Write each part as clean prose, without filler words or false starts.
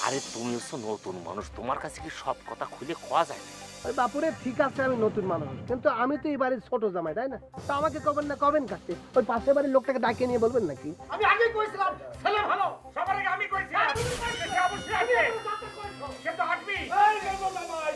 আরে তুমি হচ্ছে নতুন মানুষ, তোমার কাছে কি সব কথা খুলে খাওয়া যায় না? ওই বাপুরে ঠিক আছে আমি নতুন মানুষ, কিন্তু আমি তো এই বাড়ির ছোট জামাই, তাই না? তো আমাকে কবেন না কবেন কাছে ওই পাশের বাড়ির লোকটাকে ডাকিয়ে নিয়ে বলবেন নাকি? আমি আগেই কইছিলাম ছেলে ভালো, সবার আগে আমি কইছিলাম সে অবশ্যই আসবে, সে তো আসবি। এই গেল না ভাই।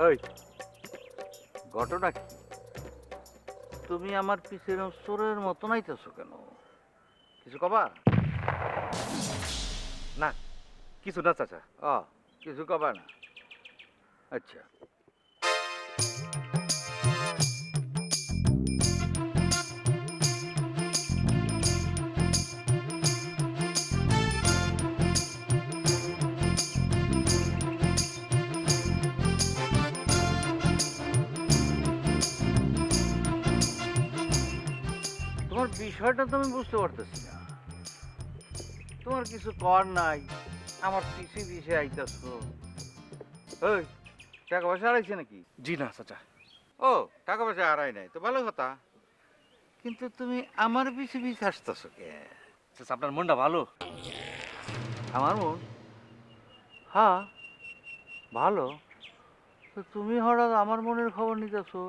ওই ঘটনা কি? তুমি আমার পিছের চোরের মতো নাইতেছো কেন? কিছু কবা? না কিছু না চাচা। ও কিছু কবা না? আচ্ছা, তোমার বিষয়টা তো আমি বুঝতে পারতেছি না। তোমার কিছু কর নাই, আমার পিছে পিছে আইতাছো। ওই টাকা পয়সা হারাইছে নাকি? জি না চাচা। ও টাকা পয়সা হারাই নাই তো ভালো কথা, কিন্তু তুমি আমার পিছে পিছে আসতেছো কে? চাচা আপনার মনটা ভালো। আমার মন? হ্যাঁ ভালো। তো তুমি হঠাৎ আমার মনের খবর নিতেছো?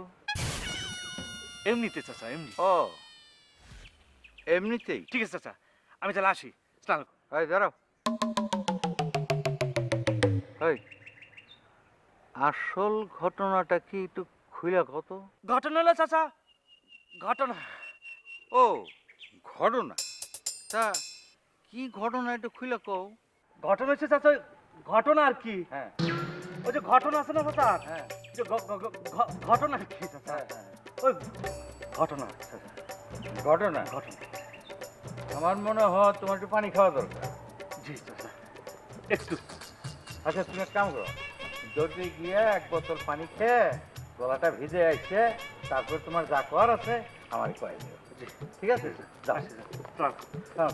এমনিতে চাচা, এমনি। ও এমনিতেই? ঠিক আছে চাচা, আমি তাহলে আসি। স্নান। এই দাঁড়াও। এই আসল ঘটনাটা কি একটু খুইলা কত? ঘটনা হলো চাচা, ঘটনা। ও ঘটনা? তা কি ঘটনা একটু খুইলা কও। ঘটনা হচ্ছে চাচা, ঘটনা আর কি। হ্যাঁ ওই যে ঘটনা আছে না চাচা, হ্যাঁ যে ঘটনা আর কি চাচা। ওই ঘটনা চাচা, ঘটনা। ঘটনা। আমার মনে হয় তোমার একটু পানি খাওয়া দরকার। জি চাচা, একটু। আচ্ছা তুমি এক কাম করো, দৌড়ে গিয়ে এক বোতল পানি খেয়ে গলাটা ভিজে আসছে, তারপর তোমার যা করার আছে আমার কয়ে দিও। জি ঠিক আছে? যাও। আসি চাচা। হ্যাঁ।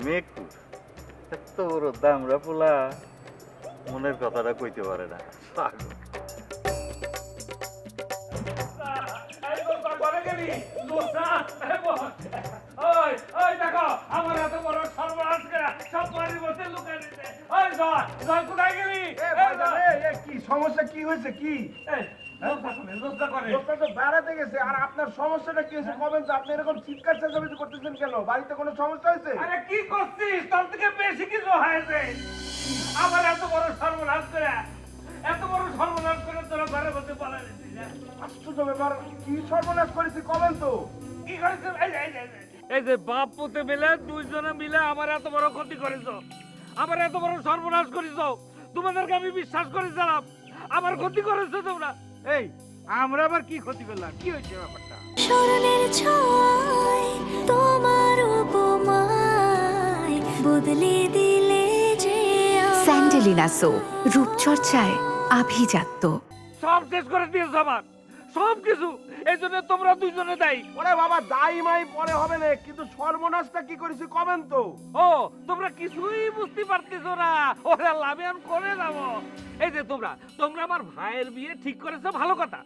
মেকুর এত বড় দামড়া পোলা মনের কথাটা কইতে পারে না। পাগল। এই তো তোর ঘরে গেলি দোস্তা, এই বল। ওই ওই দেখো আমার এত বড় সর্বনাশ করে সব বাড়ির মধ্যে লুকাই দিতে। ওই জয় জয় কোথায় গেলি? এই জয়। কি সমস্যা, কি হয়েছে, কি? এই দোস্তা করে লোকটা তো বেড়াতে গেছে, আর আপনার সমস্যাটা কি হয়েছে কবেন তো? আপনি এরকম চিৎকার চেঁচামেচি করতেছেন কেন? বাড়িতে কোনো সমস্যা হয়েছে? আরে কি করছিস? তোর থেকে বেশি কিছু হয়েছে। আমার এত বড় সর্বনাশ করে, এত বড় সর্বনাশ করে তোরা ঘরের মধ্যে পালাই দিচ্ছিস। আশ্চর্য ব্যাপার, কি সর্বনাশ করেছি কবেন তো? কি করেছিস? এই যে বাপ পুতে মিলে দুইজনে মিলে আমার এত বড় ক্ষতি করেছো, আমার এত বড় সর্বনাশ করেছো। তোমাদেরকে আমি বিশ্বাস করেছিলাম, আমার ক্ষতি করেছো তোমরা। এই আমরা আবার কি ক্ষতি করলাম? কি হয়েছে ব্যাপারটা? স্মরণের ছয় তোমার উপমায় বদলে দিলে যে স্যান্ডেলিনা সো রূপচর্চায় আভিজাত্য। সব শেষ করে দিয়েছো আমার, সব কিছু। এই জন্য তোমরা দুইজনে দায়ী। ওরে বাবা, দাই মাই পরে হবে না, কিন্তু সর্বনাশটা কি করেছি কবেন তো? ও তোমরা কিছুই বুঝতে পারতেছো না। ওরে লাভে আমি করে যাবো। এই যে তোমরা তোমরা আমার ভাইয়ের বিয়ে ঠিক করেছো, ভালো কথা,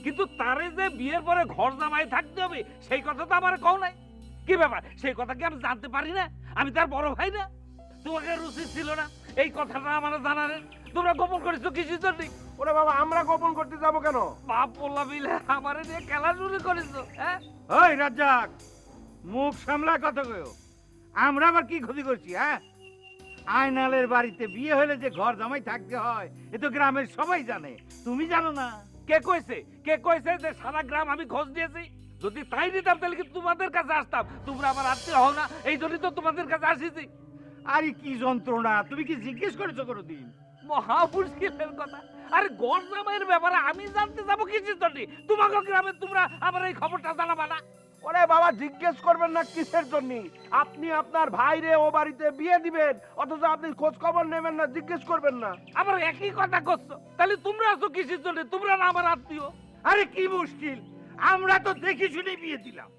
কিন্তু তারে যে বিয়ের পরে ঘর জামাই থাকতে হবে সেই কথা তো আমার কও নাই। কি ব্যাপার, সেই কথা কি আমি জানতে পারি না? আমি তার বড় ভাই না? তোমাকে রুচি ছিল না এই কথাটা আমার জানার? তোমরা গোপন করেছো কিসের জন্য? ওরে বাবা, আমরা গোপন করতে যাব কেন? বাপ বললা মিলে আমারে দিয়ে খেলা শুরু করেছো, হ্যাঁ? ওই রাজ্জাক, মুখ সামলা কথা কইও। আমরা আবার কি ক্ষতি করছি? হ্যাঁ, আয়নালের বাড়িতে বিয়ে হলে যে ঘর জামাই থাকতে হয় এ তো গ্রামের সবাই জানে, তুমি জানো না? কে কইছে? কে কইছে যে সারা গ্রাম আমি খোঁজ নিয়েছি? যদি তাই দিতাম তাহলে কি তোমাদের কাছে আসতাম? তোমরা আমার আত্মীয় হও না, এই জন্যই তো তোমাদের কাছে আসিছি। আরে কি যন্ত্রণা, তুমি কি জিজ্ঞেস করেছো কোনোদিন? মহা মুশকিলের কথা। আরে ঘর জামাইয়ের ব্যাপারে আমি জানতে যাবো কিসের জন্য? তোমাকে গ্রামে তোমরা আমার এই খবরটা জানাবা না? ওরে বাবা, জিজ্ঞেস করবেন না কিসের জন্য? আপনি আপনার ভাইরে ও বাড়িতে বিয়ে দিবেন, অথচ আপনি খোঁজ খবর নেবেন না, জিজ্ঞেস করবেন না। আবার একই কথা করছো, তাহলে তোমরা আছো কিসের জন্য? তোমরা না আমার আত্মীয়? আরে কি মুশকিল, আমরা তো দেখে শুনে বিয়ে দিলাম।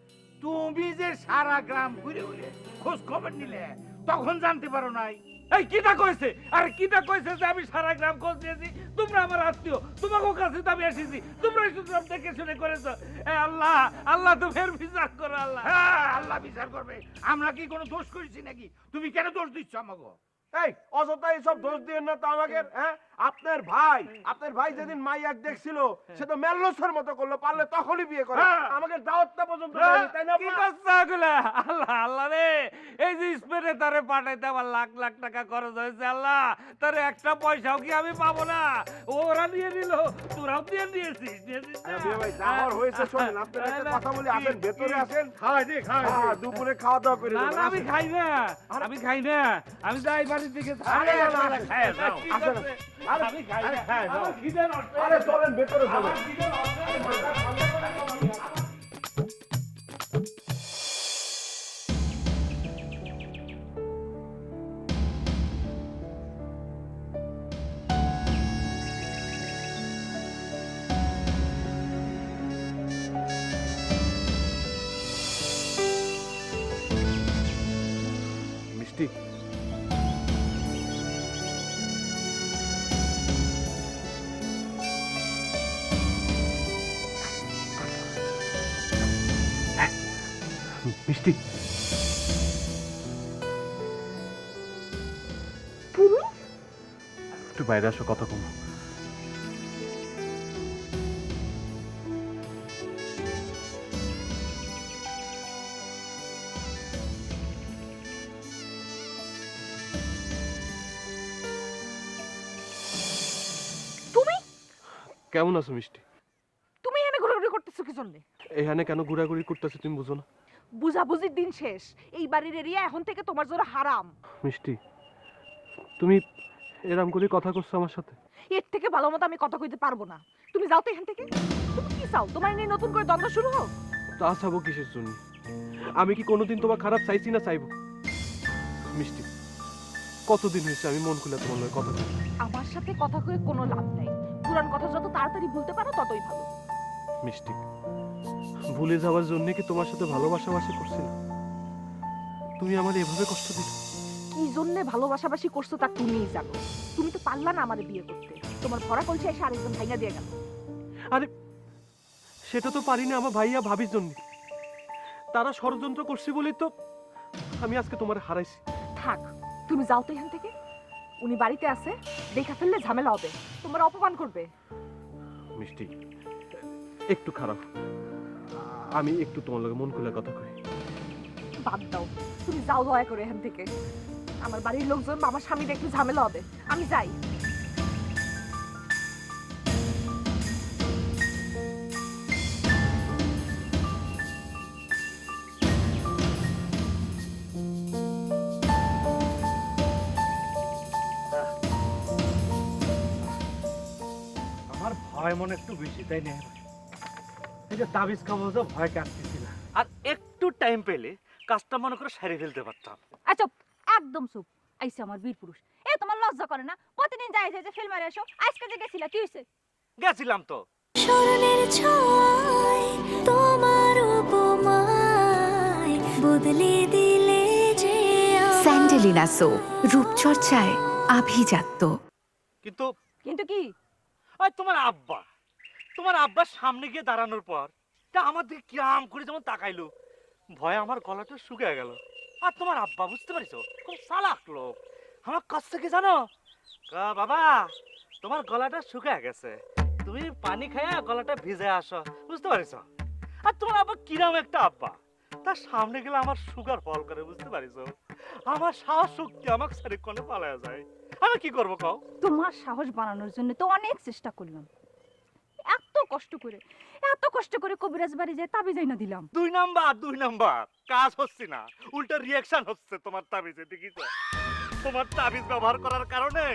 তুমি যে সারা গ্রাম ঘুরে ঘুরে খোঁজ খবর নিলে তখন জানতে পারো নাই? এই কিটা কইছে? আরে কিটা কইছে যে আমি সারা গ্রাম খোঁজ নিয়েছি? তোমরা আমার আত্মীয়, তোমাকে কাছে তো আমি এসেছি, তোমরা সব দেখে শুনে করেছো। এ আল্লাহ, আল্লাহ তো ফের বিচার করো আল্লাহ। হ্যাঁ, আল্লাহ বিচার করবে। আমরা কি কোনো দোষ করেছি নাকি? তুমি কেন দোষ দিচ্ছ আমাকে? এই অযথা এইসব দোষ দিয়েন না তো আমাকে। হ্যাঁ, আপনার ভাই যেদিন মাইয়াক দেখছিল সে তো মেল্লসের মতো করলো, পারলে তখনই বিয়ে করে। হ্যাঁ। আমাকে দাওয়াতটা পর্যন্ত দেয়নি, তাই না কি আব্বা? করছো এগুলা? আল্লাহ আল্লাহ রে, এই যে স্পেনে তারে পাঠাইতে আমার লাখ লাখ টাকা খরচ হয়েছে আল্লাহ, তারে একটা পয়সাও কি আমি পাবো না? ওরা নিয়ে নিল, তোরাও দিয়ে নিয়েছিস। আরে বিয়ে ভাই, যা হওয়ার হয়েছে শোনেন, আপনারা একটা কথা বলি, আসেন ভেতরে আসেন। খাওয়াই দে, খাওয়াই দে। হ্যাঁ, দুপুরে খাওয়া দাওয়া করে না নেবেন, না, আমি আসেন। খাই না, আমি খাই না, আমি যাই বাড়ির দিকে। আরে না, না, খাই যাও। আসেন, আসেন। আরে, আমি খাই আরে, না, হ্যাঁ, যাও। আমার খিদে নষ্ট। আরে চলেন ভেতরে চলেন। মিষ্টি, মিষ্টি, একটু বাইরে আসো, কথা কম। তুমি কেমন আছো মিষ্টি? তুমি এখানে ঘোরাঘুরি করতেছো কি জন্য? এখানে কেন ঘোরাঘুরি করতেছো তুমি বুঝো না? বুঝাবুঝির দিন শেষ। এই বাড়ির এরিয়া এখন থেকে তোমার জন্য হারাম। মিষ্টি, তুমি এরম করে কথা করছো আমার সাথে? এর থেকে ভালো মতো আমি কথা কইতে পারবো না। তুমি যাও তো এখান থেকে। তুমি কি চাও তোমার নিয়ে নতুন করে দ্বন্দ্ব শুরু হোক? তা চাবো কিসের জন্য? আমি কি কোনোদিন তোমার খারাপ চাইছি না চাইবো? মিষ্টি, কতদিন হয়েছে আমি মন খুলে তোমার লগে কথা বলি? আমার সাথে কথা কয়ে কোনো লাভ নাই। পুরান কথা যত তাড়াতাড়ি ভুলতে পারো ততই ভালো। মিষ্টি, ভুলে যাওয়ার জন্য কি তোমার সাথে ভালোবাসাবাসি করছিলাম? তুমি আমার এভাবে কষ্ট দিলে? কি জন্য ভালোবাসাবাসি করছো তা তুমিই জানো। তুমি তো পারলা না আমারে বিয়ে করতে। তোমার ভরা কলসি এসে আরেকজন ভাইয়া দিয়ে গেল। আরে সেটা তো পারি না আমার ভাইয়া ভাবির জন্য। তারা ষড়যন্ত্র করছে বলেই তো আমি আজকে তোমার হারাইছি। থাক, তুমি যাও তো এখান থেকে। উনি বাড়িতে আছে, দেখা ফেললে ঝামেলা হবে, তোমার অপমান করবে। মিষ্টি, একটু খারাপ, আমি একটু তোমার লগে মন খুলে কথা কই। বাদ দাও, তুমি যাও দয়া করে এখান থেকে। আমার বাড়ির লোকজন বা আমার স্বামীর একটু ঝামেলা হবে, আমি যাই। আমার ভয় মনে একটু বেশি, তাই না? এই যে তাবিজ খাবো, ভয় কাটতেছি না। আর একটু টাইম পেলে কাজটা মনে করে সারিয়ে ফেলতে পারতাম। আচ্ছা, একদম চুপ। আইসে আমার বীর পুরুষ। এ তোমার লজ্জা করে না? প্রতিদিন যাই যে ফিল্ম মারে আসো, আজকে যে গেছিলা কি হইছে? গেছিলাম তো। স্মরণের ছয় তোমার উপমায় বদলে দিলে যে স্যান্ডেলিনা সো, রূপচর্চায় আভিজাত্য। কিন্তু কিন্তু কি? ওই তোমার আব্বার সামনে গিয়ে দাঁড়ানোর পর তা আমার দিকে কিরাম করে যেমন তাকাইলো, ভয়ে আমার গলাটা শুকিয়ে গেল। আর তোমার আব্বা, বুঝতে পারিছো, খুব চালাক লোক। আমার কাছ থেকে জানো, বাবা তোমার গলাটা শুকিয়ে গেছে, তুমি পানি খাইয়া গলাটা ভিজে আসো, বুঝতে পারিছো? আর তোমার আব্বা কিরাম একটা আব্বা, তার সামনে গেলে আমার সুগার ফল করে, বুঝতে পারিছো? আমার সাহস শক্তি আমাকে সারি কোণে পালায়া যায়। আমি কি করবো কও? তোমার সাহস বানানোর জন্য তো অনেক চেষ্টা করলাম। এত কষ্ট করে কবিরাজ বাড়ি যায় তাবিজ আইনা দিলাম। 2 নাম্বার কাজ হচ্ছে না, উল্টা রিয়াকশন হচ্ছে তোমার তাবিজে, দেখিছো? তোমার তাবিজ ব্যবহার করার কারণে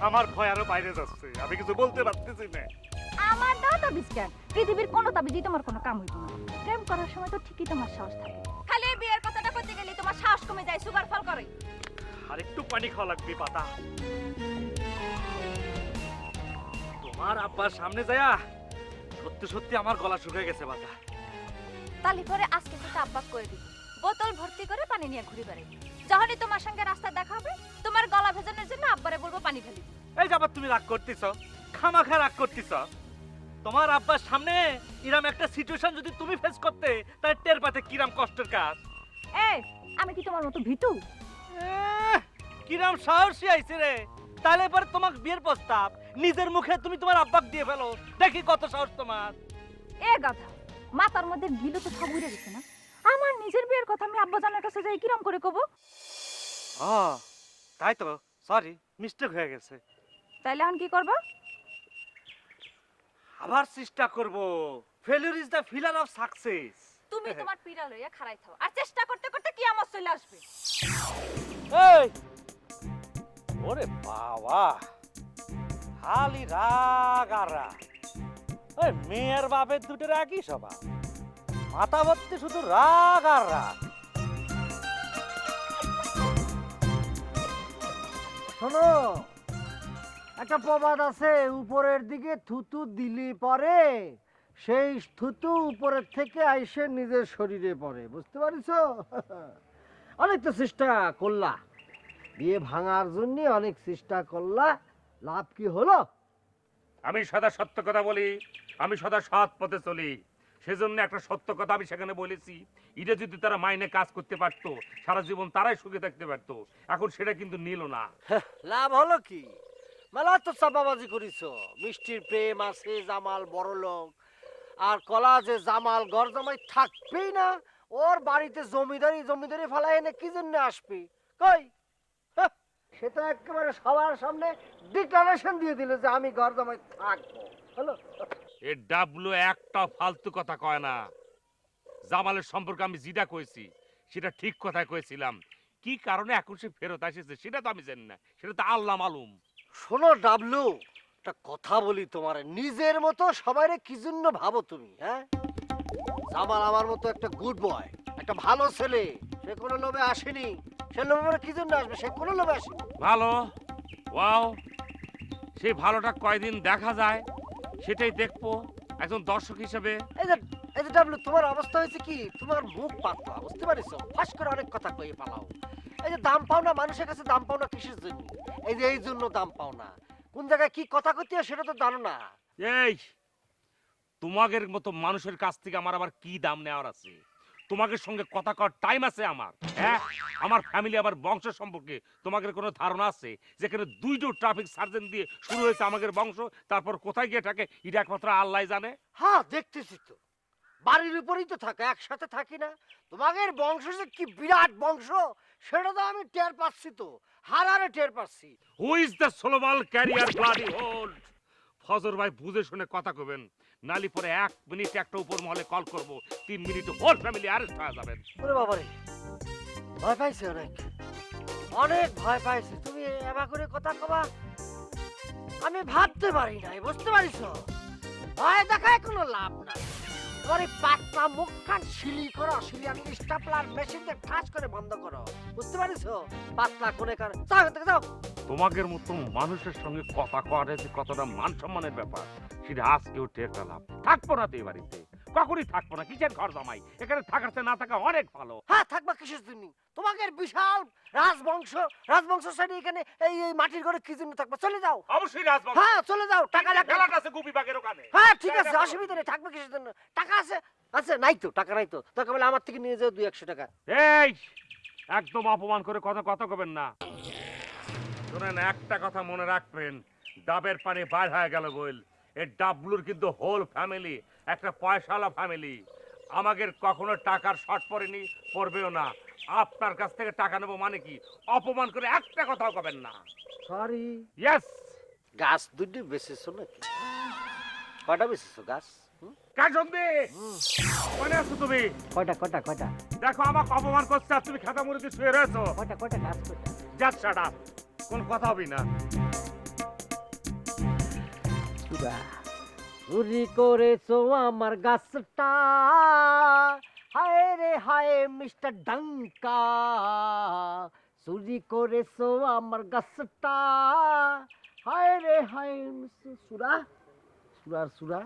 আমার ভয় আরো বাইরে যাচ্ছে, আমি কিছু বলতে পারতেছি না। আমার দাও তাবিজ কেন? পৃথিবীর কোনো তাবিজই তোমার কোনো কাম হইতো না। প্রেম করার সময় তো ঠিকই তোমার সাহস থাকে, খালি এই বিয়ের কথাটা করতে গেলে তোমার সাহস কমে যায়, সুগার ফল করে। আর একটু পানি খাওয়া লাগবে পাতা। তোমার আব্বার সামনে যায়া সত্যি সত্যি আমার গলা শুকিয়ে গেছে পাতা। তালি পরে আজকে থেকে আব্বাক করে দিই, বোতল ভর্তি করে পানি নিয়ে ঘুরে বেড়াই। যখনই তোমার সঙ্গে রাস্তায় দেখা হবে, তোমার গলা ভেজানোর জন্য আব্বারে বলবো পানি ফেলি। এই যে আবার তুমি রাগ করতেছ, খামাখা রাগ করতেছ। তোমার আব্বার সামনে ইরাম একটা সিচুয়েশন যদি তুমি ফেস করতে, তাহলে টের পাতে কিরাম কষ্টের কাজ। এই আমি কি তোমার মতো ভীতু? কিরাম সাহসী আইছে রে। তাহলে এবার তোমার বিয়ের প্রস্তাব নিজের মুখে তুমি তোমার আব্বাক দিয়ে ফেলো, দেখি কত সাহস তোমার। এ গাধা, মাথার মধ্যে গিলো তো সব উড়ে গেছে না? আমার নিজের বিয়ের কথা আমি আব্বা জানার কাছে যাই কিরম করে কব? তাই তো, সরি, মিস্টেক হয়ে গেছে। তাইলে এখন কি করবা? আবার চেষ্টা করব। Failure is the filler of success. তুমি তোমার পিড়া লইয়া খাড়াই থাও, আর চেষ্টা করতে করতে কিয়ামত চলে আসবে। এই ওরে বাবা, খালি রাগ আর রাগ। ওই মেয়ের বাপের দুটো রাগই সবা, মাথা ভর্তি শুধু রাগ আর রাগ। শোনো, একটা প্রবাদ আছে, উপরের দিকে থুতু দিলি পরে সেই থুতু উপরের থেকে আইসে নিজের শরীরে পড়ে। বুঝতে পারিছো? অনেক তো চেষ্টা করলা, বিয়ে ভাঙার জন্য অনেক চেষ্টা করলা, লাভ কি হলো? আমি সদা সত্য কথা বলি, আমি সদা সৎ পথে চলি। সেজন্য একটা সত্য কথা আমি সেখানে বলেছি, এটা যদি তারা মাইনে কাজ করতে পারতো, সারা জীবন তারাই সুখে থাকতে পারতো। এখন সেটা কিন্তু নিল না। লাভ হলো কি? মেলা তো চাপাবাজি করিস। মিষ্টির প্রেম আছে, জামাল বড় লোক, আর কলা যে জামাল ঘর জামাই থাকবেই না, ওর বাড়িতে জমিদারি ফেলাই এনে কি জন্য আসবি? কই সেটা একেবারে সবার সামনে ডিক্লারেশন দিয়ে দিল যে আমি ঘর জামাই থাকবো। হলো? এ ডাবলু একটা ফালতু কথা কয় না। জামালের সম্পর্কে আমি যেটা কইছি সেটা ঠিক কথাই কইছিলাম। কি কারণে এখন সে ফেরত আসেছে সেটা তো আমি জানি না, সেটা তো আল্লাহ মালুম। শোনো ডাবলু, একটা কথা বলি তোমার, নিজের মতো সবাইরে কি জন্য ভাবো তুমি? হ্যাঁ, জামাল আমার মতো একটা গুড বয়, একটা ভালো ছেলে, সে কোনো লোভে আসেনি। সে লোভে কি জন্য আসবে? সে কোনো লোভে আসেনি। ভালো, ওয়াও, সেই ভালোটা কয়দিন দেখা যায় সেটাই দেখবো একজন দর্শক হিসেবে। এই যে ডাবলু, তোমার অবস্থা হয়েছে কি, তোমার মুখ পাতলা, বুঝতে পারিস? ফাঁস করে অনেক কথা কয়ে পালাও। এই যে দাম পাও না মানুষের কাছে, দাম পাও না কিসের জন্য? এই যে এই জন্য দাম পাও না। কোন জায়গায় কি কথা কইতে হয় সেটা তো জানো না। এই তোমাদের মতো মানুষের কাছ থেকে আমার আবার কি দাম নেওয়ার আছে? তোমাদের সঙ্গে কথা কর টাইম আছে আমার? হ্যাঁ, আমার ফ্যামিলি, আমার বংশ সম্পর্কে তোমাদের কোনো ধারণা আছে? যেখানে দুইটো ট্রাফিক সার্জেন্ট দিয়ে শুরু হয়েছে আমাদের বংশ, তারপর কোথায় গিয়ে থাকে এটা একমাত্র আল্লাহ জানে। হ্যাঁ, দেখতেছি তো, বাড়ির উপরেই তো থাকে, একসাথে থাকি না? তোমাদের বংশ যে কি বিরাট বংশ সেটা তো আমি টের পাচ্ছি, তো হারারে টের পাচ্ছি। হু ইজ দ্য সোলোবাল ক্যারিয়ার ব্লাডি হোল্ড? ফজর ভাই বুঝে শুনে কথা কবেন, নালি পরে 1 মিনিট একটা উপর মহলে কল করব, 3 মিনিটে হোল ফ্যামিলি অ্যারেস্ট হয়ে যাবেন। ওরে বাবারে, ভয় পাইছে, অনেক অনেক ভয় পাইছে। তুমি এবার করে কথা কবা আমি ভাবতে পারি নাই, বুঝতে পারিস? ভয় দেখায় কোনো লাভ নাই। তোমার এই পাতলা মুখখান শিলি করো, শিলি আমি স্টাপলার মেশিন দিয়ে ঠাস করে বন্ধ করো, বুঝতে পারিস? পাতলা করে কার যাও, এখান থেকে যাও। তোমাদের মতো মানুষের সঙ্গে কথা কওয়াটা যে কতটা মান সম্মানের ব্যাপার সেটা আজকেও টের পেলাম। থাকবো না তো এই বাড়িতে, কখনই থাকবো না। কিসের ঘর জামাই? এখানে থাকার চেয়ে না থাকা অনেক ভালো। হ্যাঁ, থাকবা কিসের জন্য? তোমাদের বিশাল রাজবংশ শ্রেণী এখানে এই মাটির ঘরে কি জন্য থাকবা? চলে যাও। অবশ্যই রাজবংশ। হ্যাঁ, চলে যাও। টাকা রাখো। ফ্ল্যাট আছে গুপি বাগের ওখানে। হ্যাঁ, ঠিক আছে, অসুবিধা নেই। থাকবে কিসের জন্য? টাকা আছে? আছে নাই তো, টাকা নাই তো। তোকে বলে আমার থেকে নিয়ে যাও 200-100 টাকা। এই একদম অপমান করে কথা কবেন না। শুনেন, একটা কথা মনে রাখবেন, ডাবের পানি বার হয়ে গেল বল। এই ডাবলুর কিন্তু হোল ফ্যামিলি একটা পয়সাওয়ালা ফ্যামিলি। আমাদের কখনো টাকার শর্ট পড়েনি, পড়বেও না। আপনার কাছ থেকে টাকা নেবো মানে কি? অপমান করে একটা কথাও কবেন না। সরি। ইয়েস। গাছ দুটি বেচেছো নাকি? কয়টা বেচেছো গাছ? কাজন্দি কোনে আছো তুমি? কয়টা? দেখো আমাকে অপমান করছে আর তুমি খাতা মুড়ি দিয়ে শুয়ে রয়েছো। কয়টা গাছ? Just shut up. কোন কথা হবে না। চুরি করেছো আমার গাছটা, হায় রে হায় মিস্টার ডাঙ্কা, চুরি করেছো আমার গাছটা, হায় রে হায় মিস্টার সুরা সুরা সুরা।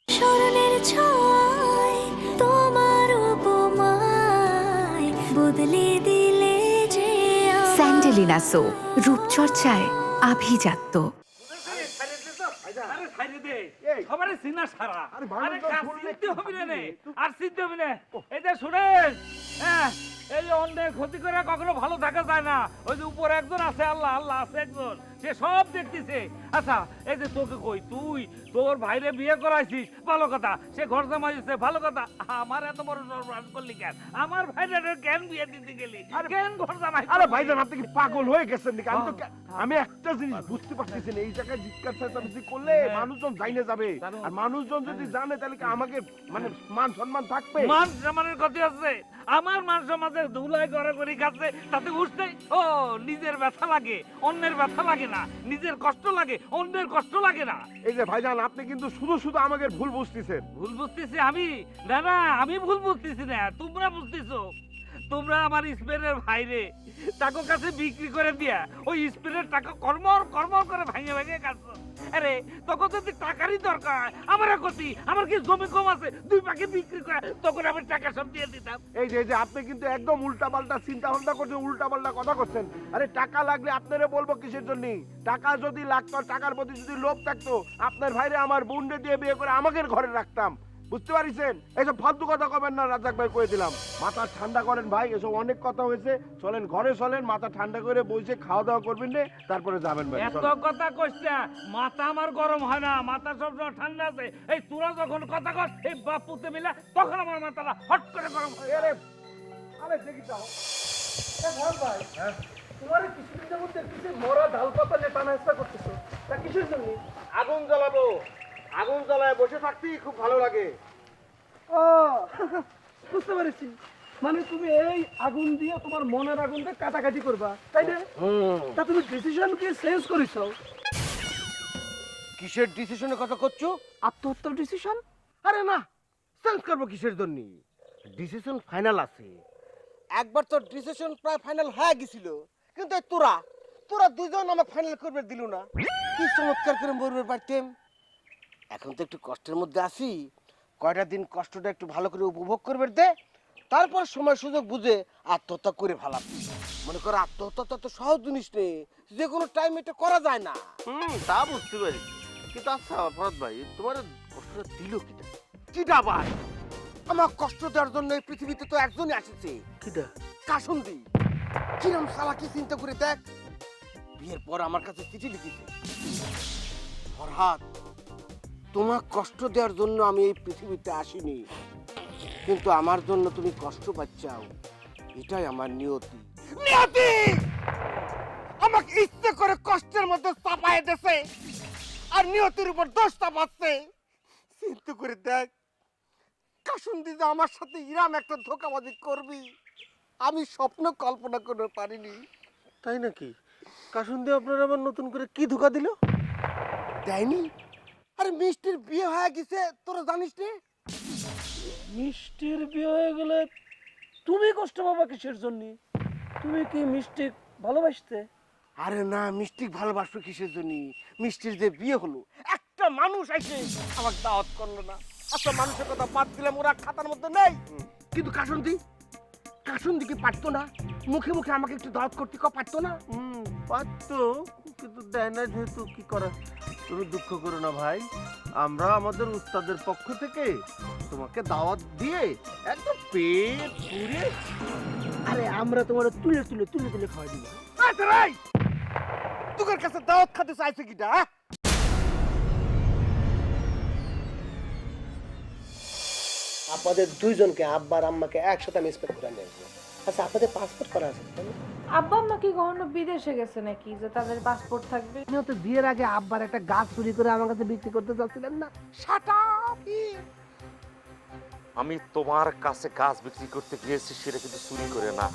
স্মরণের ছয় তোমার উপমায় বদলে দিলে যে স্যান্ডেলিনা সো রূপচর্চায় আভিজাত্য। আরে ছাইরে দে এই। সবারে চিনা সারা। আরে মানুষ আরে তো কাজ শুনলে চিনতে কি হবে না ভাববে? রে। আর চিনতে হবে না। এই যে শুনেন, হ্যাঁ, এই যে অন্যের ক্ষতি করে কখনো ভালো থাকা যায় না। ওই যে উপরে একজন আছে, আল্লাহ আল্লাহ আছে একজন, সে সব দেখতেছে। আচ্ছা এই যে তোকে কই, তুই তোর ভাইরে বিয়ে করাইছিস, ভালো কথা, সে ঘর জামাই হয়েছে, ভালো কথা। আমার এত বড় সর্বনাশ করলি কেন? আমার ভাইরে কেন বিয়ে দিতে গেলি? কেন ঘর জামাই আরে করলি? ভাইজান আপনি কি পাগল হয়ে গেছেন নাকি? আমি একটা জিনিস বুঝতে পারতেছি না, এই জায়গায় জিজ্ঞাসা চেঁচামেচি করলে মানুষজন জাইনে যাবে, আর মানুষজন যদি জানে তাহলে কি আমাকে মানে মান সম্মান থাকবে? মান সম্মানের কথা আছে? আমার মান সমাজে ধুলাই করে করে খাচ্ছে, তাতে উঠতে ও নিজের ব্যথা লাগে, অন্যের ব্যথা লাগে না, নিজের কষ্ট লাগে, অন্যের কষ্ট লাগে না। এই যে ভাইজান আপনি কিন্তু শুধু শুধু আমাকে ভুল বুঝতেছেন। ভুল বুঝতেছি আমি? না না, আমি ভুল বুঝতেছি না, তোমরা বুঝতেছো। তোমরা আমার স্প্রের ভাইরে টাকা কাছে বিক্রি করে দিয়া ওই স্প্রের টাকা কর্মর কর্মর করে ভাঙে ভাঙে খাচ্ছ। আরে তখন যদি টাকারই দরকার, আমার ক্ষতি, আমার কি জমি কম আছে, 2 পাখি বিক্রি করে তখন আমি টাকা সব দিয়ে দিতাম। এই যে আপনি কিন্তু একদম উল্টা পাল্টা চিন্তা ভাবনা করছেন, উল্টা পাল্টা কথা করছেন। আরে টাকা লাগলে আপনারে বলবো কিসের জন্য? টাকা যদি লাগতো, টাকার প্রতি যদি লোভ থাকতো, আপনার ভাইরে আমার বোনরে দিয়ে বিয়ে করে আমাকে ঘরে রাখতাম। বুঝতে পারিছেন? এইসব ফালতু কথা কবেন না, রাজাক ভাই কয়ে দিলাম। মাথা ঠান্ডা করেন ভাই, এসব অনেক কথা হয়েছে, চলেন ঘরে চলেন, মাথা ঠান্ডা করে বসে খাওয়া দাওয়া করবেন রে, তারপরে যাবেন ভাই। এত কথা কইছ না, মাথা আমার গরম হয় না, মাথা সবসময় ঠান্ডা আছে। এই তোরা যখন কথা কস, এই বাপ পুতে মিলে, তখন আমার মাথাটা হট করে গরম হয়। আরে আরে দেখি যাও ভাই, তোমার কিছুদিনের মধ্যে কিছু মরা ঢাল পাতা নিয়ে টানা চেষ্টা করতেছো, তা কিসের জন্য? আগুন জ্বালাবো, আগুন জ্বালায় বসে থাকতেই খুব ভালো লাগে। ও বুঝতে পেরেছি, মানে তুমি এই আগুন দিয়ে তোমার মনের আগুনকে কাটাকাটি করবা, তাই না? তা তুমি ডিসিশন কি চেঞ্জ করেছো? কিসের ডিসিশনের কথা করছো? আত্মহত্যার ডিসিশন? আরে না, চেঞ্জ করবো কিসের জন্য? ডিসিশন ফাইনাল আছে। একবার তো ডিসিশন প্রায় ফাইনাল হয়ে গেছিল, কিন্তু এই তোরা তোরা দুজন আমাকে ফাইনাল করবে দিল না। কি চমৎকার করে মরবে পারতেম। এখন তো একটু কষ্টের মধ্যে আছি, কয়টা দিন কষ্টটা একটু ভালো করে উপভোগ করবে দে, তারপর সময় সুযোগ বুঝে আত্মহত্যা করে ভালো। মনে করো আত্মহত্যা তো সহজ জিনিস নেই, যে কোনো টাইম এটা করা যায় না। তা বুঝতে পারি, কিন্তু আচ্ছা ভরত ভাই, তোমার কষ্টটা দিল কিটা? কিটা ভাই? আমার কষ্ট দেওয়ার জন্য এই পৃথিবীতে তো একজনই আসছে। কিটা? কাসুন্দি। কিরম সালাকি চিন্তা করে দেখ, বিয়ের পর আমার কাছে চিঠি লিখেছে, ফরহাদ তোমার কষ্ট দেওয়ার জন্য আমি এই পৃথিবীতে আসিনি, কিন্তু আমার জন্য তুমি কষ্ট পাচ্ছাও, এটাই আমার নিয়তি। নিয়তি আমাকে ইচ্ছে করে কষ্টের মধ্যে চাপায় দেছে, আর নিয়তির উপর দোষ চাপাচ্ছে। চিন্তা করে দেখ, কাসুন্দি যে আমার সাথে ইরাম একটা ধোঁকাবাজি করবি, আমি স্বপ্ন কল্পনা করতে পারিনি। তাই নাকি? কাসুন্দি আপনার আবার নতুন করে কি ধোঁকা দিল? দেয়নি? আরে মিষ্টির বিয়ে হয়ে গেছে, তোরা জানিস রে? মিষ্টির বিয়ে হয়ে গেলে তুমি কষ্ট পাবা কিসের জন্য? তুমি কি মিষ্টি ভালোবাসতে? আরে না, মিষ্টি ভালোবাসবে কিসের জন্য? মিষ্টির যে বিয়ে হলো, একটা মানুষ এসে আমাকে দাওয়াত করলো না। আচ্ছা মানুষের কথা বাদ দিলাম, ওরা খাতার মধ্যে নেই, কিন্তু কাসুন্দি কি পারতো না? মুখে মুখে আমাকে একটু দাওয়াত করতে পারতো না? পারতো, কিন্তু দেয় না যেহেতু, কি করা। তুমি দুঃখ করো না ভাই, আমরা আমাদের উস্তাদের পক্ষ থেকে তোমাকে দাওয়াত দিয়ে একদম পেট পুরে, আরে আমরা তোমার তুলে তুলে তুলে তুলে খাওয়াই দিব। তোর কাছে দাওয়াত খাতে চাইছে কিটা? আপনাদের দুইজনকে, আব্বার আম্মাকে একসাথে আমি এক্সপেক্ট করে নিয়ে আসবো। আচ্ছা আপনাদের পাসপোর্ট করা আছে? আব্বা আম্মা কি কখনো বিদেশে গেছে নাকি যে তাদের পাসপোর্ট থাকবে? আপনিও তো বিয়ের আগে আব্বার একটা গাছ চুরি করে আমার কাছে বিক্রি করতে চাচ্ছিলেন না? আমি তোমার কাছে গাছ বিক্রি করতে গিয়েছি, সেটা কিন্তু চুরি করে না।